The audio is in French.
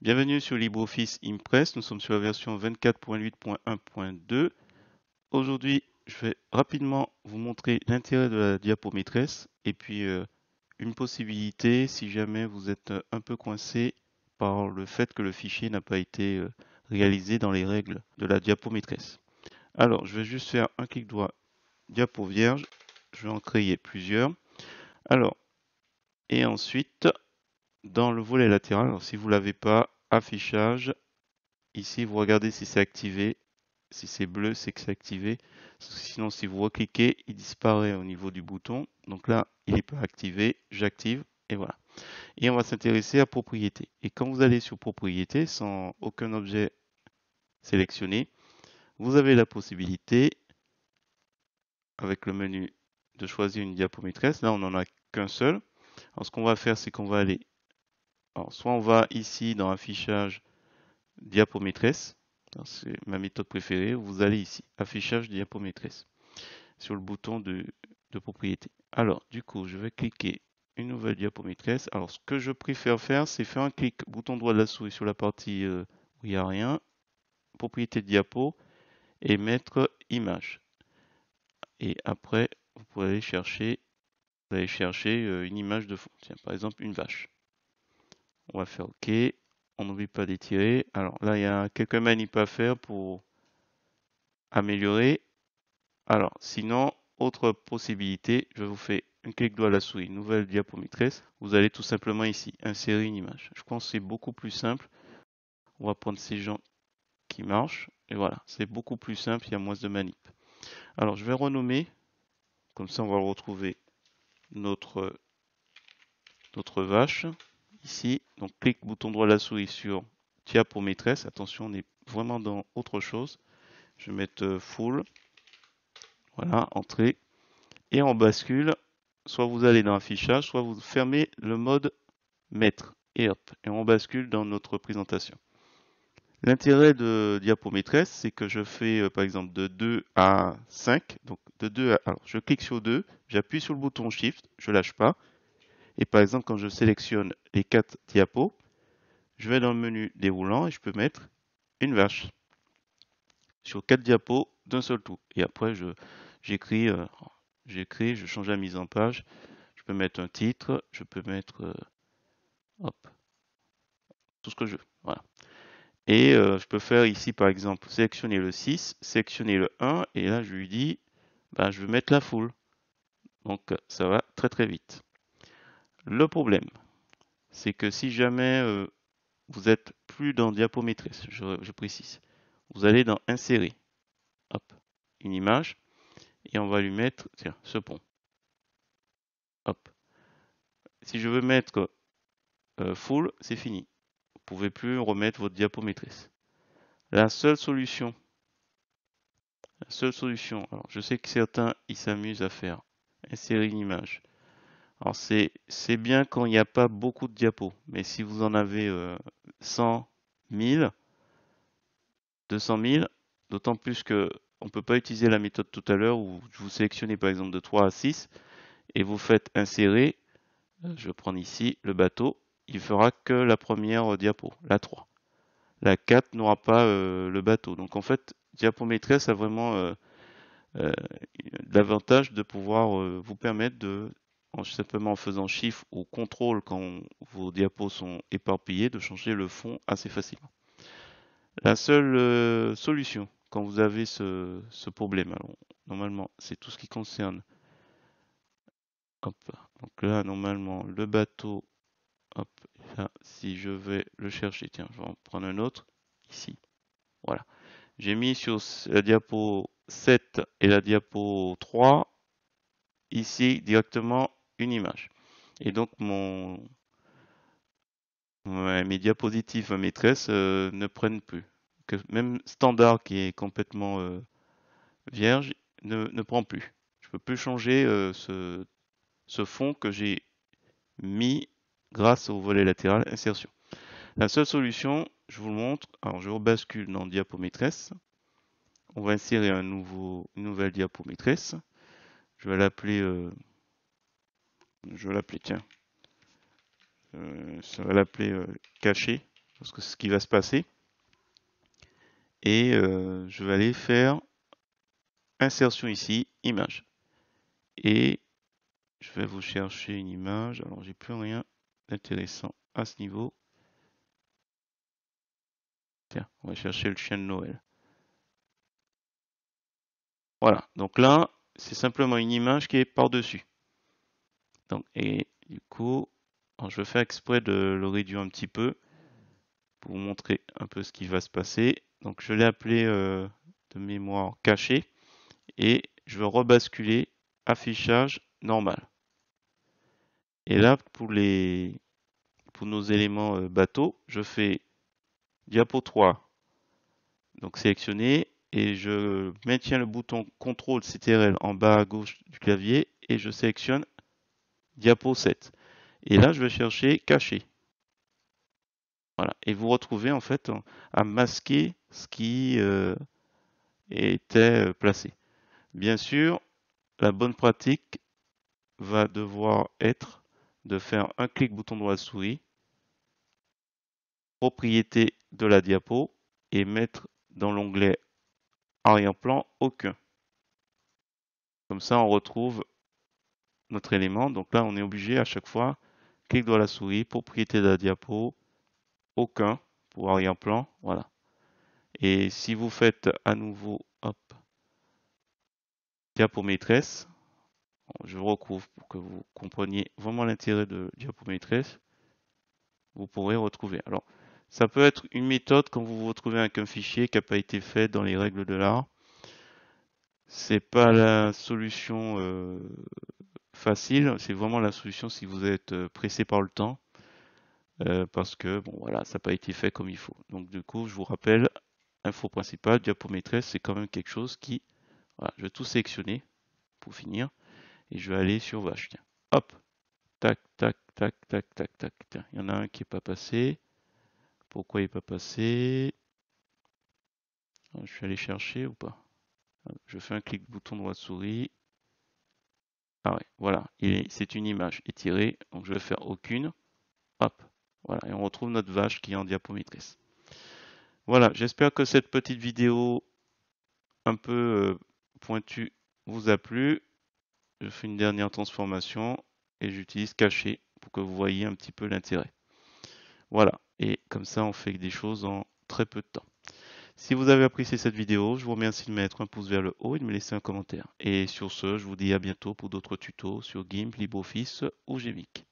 Bienvenue sur LibreOffice Impress, nous sommes sur la version 24.8.1.2. Aujourd'hui, je vais rapidement vous montrer l'intérêt de la diapo maîtresse et puis une possibilité si jamais vous êtes un peu coincé par le fait que le fichier n'a pas été réalisé dans les règles de la diapo maîtresse. Alors, je vais juste faire un clic droit, diapo vierge, je vais en créer plusieurs. Alors, et ensuite, dans le volet latéral, alors si vous ne l'avez pas, affichage, ici vous regardez si c'est activé. Si c'est bleu, c'est que c'est activé. Sinon, si vous recliquez, il disparaît au niveau du bouton. Donc là, il n'est pas activé. J'active et voilà. Et on va s'intéresser à propriétés. Et quand vous allez sur propriétés, sans aucun objet sélectionné, vous avez la possibilité, avec le menu, de choisir une diapo maîtresse. Là, on n'en a qu'un seul. Alors, ce qu'on va faire, c'est qu'on va aller. Alors, soit on va ici dans affichage diapo maîtresse. C'est ma méthode préférée. Vous allez ici, affichage diapo maîtresse, sur le bouton de propriété. Alors, du coup, je vais cliquer une nouvelle diapo maîtresse. Alors, ce que je préfère faire, c'est faire un clic, bouton droit de la souris sur la partie où il n'y a rien, propriété de diapo, et mettre image. Et après, vous pouvez aller chercher, une image de fond. Tiens, par exemple, une vache. On va faire OK. On n'oublie pas d'étirer. Alors là, il y a quelques manips à faire pour améliorer. Alors, sinon, autre possibilité, je vous fais un clic droit à la souris, nouvelle diapo maîtresse. Vous allez tout simplement ici, insérer une image. Je pense que c'est beaucoup plus simple. On va prendre ces gens qui marchent. Et voilà, c'est beaucoup plus simple, il y a moins de manip. Alors, je vais renommer. Comme ça, on va retrouver notre vache ici. Donc, clic bouton droit à la souris sur diapo maîtresse. Attention, on est vraiment dans autre chose. Je vais mettre full. Voilà, entrée. Et on bascule. Soit vous allez dans affichage, soit vous fermez le mode maître. Et hop, et on bascule dans notre présentation. L'intérêt de diapo maîtresse, c'est que je fais par exemple de 2 à 5. Donc de 2 à, alors je clique sur 2, j'appuie sur le bouton Shift, je lâche pas. Et par exemple, quand je sélectionne les 4 diapos, je vais dans le menu déroulant et je peux mettre une vache sur 4 diapos d'un seul coup. Et après, j'écris, je change la mise en page. Je peux mettre un titre, je peux mettre hop, tout ce que je veux. Voilà. Et je peux faire ici, par exemple, sélectionner le 6, sélectionner le 1, et là, je lui dis, ben, je veux mettre la foule. Donc, ça va très très vite. Le problème, c'est que si jamais vous êtes plus dans diapo maîtresse, je précise, vous allez dans insérer, hop, une image, et on va lui mettre, tiens, ce pont. Hop. Si je veux mettre full, c'est fini. Vous ne pouvez plus remettre votre diapo maîtresse. La seule solution, alors je sais que certains ils s'amusent à faire insérer une image. Alors c'est bien quand il n'y a pas beaucoup de diapos, mais si vous en avez 100, 1000, 200 000, d'autant plus que on ne peut pas utiliser la méthode tout à l'heure où vous sélectionnez par exemple de 3 à 6 et vous faites insérer, je vais prendre ici le bateau, il fera que la première diapo, la 3. La 4 n'aura pas le bateau. Donc en fait, diapo maîtresse a vraiment euh, l'avantage de pouvoir vous permettre de, simplement en faisant Shift ou CTRL quand vos diapos sont éparpillés, de changer le fond assez facilement. La seule solution quand vous avez ce problème, alors normalement c'est tout ce qui concerne, hop, donc là normalement le bateau, hop, là si je vais le chercher, tiens, je vais en prendre un autre, ici, voilà. J'ai mis sur la diapo 7 et la diapo 3 ici directement une image. Et donc mes diapositives maîtresses ne prennent plus. Que même standard qui est complètement vierge ne prend plus. Je ne peux plus changer ce fond que j'ai mis grâce au volet latéral insertion. La seule solution, je vous le montre, alors je rebascule dans diapo maîtresse. On va insérer une nouvelle diapo maîtresse. Je vais l'appeler, tiens, ça va l'appeler caché. parce que c'est ce qui va se passer. Et je vais aller faire insertion ici, image. Et je vais vous chercher une image. Alors, j'ai plus rien d'intéressant à ce niveau. Tiens, on va chercher le chien de Noël. Voilà, donc là, c'est simplement une image qui est par-dessus. Donc, et du coup, alors je vais faire exprès de le réduire un petit peu pour vous montrer un peu ce qui va se passer. Donc, je l'ai appelé de mémoire caché et je vais rebasculer affichage normal. Et là, pour nos éléments bateau, je fais diapo 3, donc sélectionner, et je maintiens le bouton CTRL CTRL en bas à gauche du clavier et je sélectionne diapo 7. Et là, je vais chercher caché. Voilà. Et vous retrouvez en fait à masquer ce qui était placé. Bien sûr, la bonne pratique va devoir être de faire un clic bouton droit souris, propriété de la diapo et mettre dans l'onglet arrière-plan aucun. Comme ça, on retrouve notre élément. Donc là, on est obligé à chaque fois, clic droit la souris, propriété de la diapo, aucun pour arrière-plan. Voilà. Et si vous faites à nouveau, hop, diapo maîtresse, je recouvre pour que vous compreniez vraiment l'intérêt de diapo maîtresse, vous pourrez retrouver. Alors, ça peut être une méthode quand vous vous retrouvez avec un fichier qui n'a pas été fait dans les règles de l'art. C'est pas la solution facile, c'est vraiment la solution si vous êtes pressé par le temps, parce que bon voilà, ça n'a pas été fait comme il faut. Donc du coup, je vous rappelle, info principale, diapo maîtresse, c'est quand même quelque chose qui, voilà, je vais tout sélectionner pour finir, et je vais aller sur vache. Tiens, hop, tac, tac, tac, tac, tac, tac. Tiens, il y en a un qui n'est pas passé. Pourquoi il n'est pas passé? Je suis allé chercher ou pas? Je fais un clic bouton droit souris. Ah ouais, voilà, c'est une image étirée, donc je vais faire aucune. Hop, voilà, et on retrouve notre vache qui est en diapo maîtresse. Voilà, j'espère que cette petite vidéo un peu pointue vous a plu. Je fais une dernière transformation et j'utilise caché pour que vous voyez un petit peu l'intérêt. Voilà, et comme ça on fait des choses en très peu de temps. Si vous avez apprécié cette vidéo, je vous remercie de mettre un pouce vers le haut et de me laisser un commentaire. Et sur ce, je vous dis à bientôt pour d'autres tutos sur GIMP, LibreOffice ou GMake.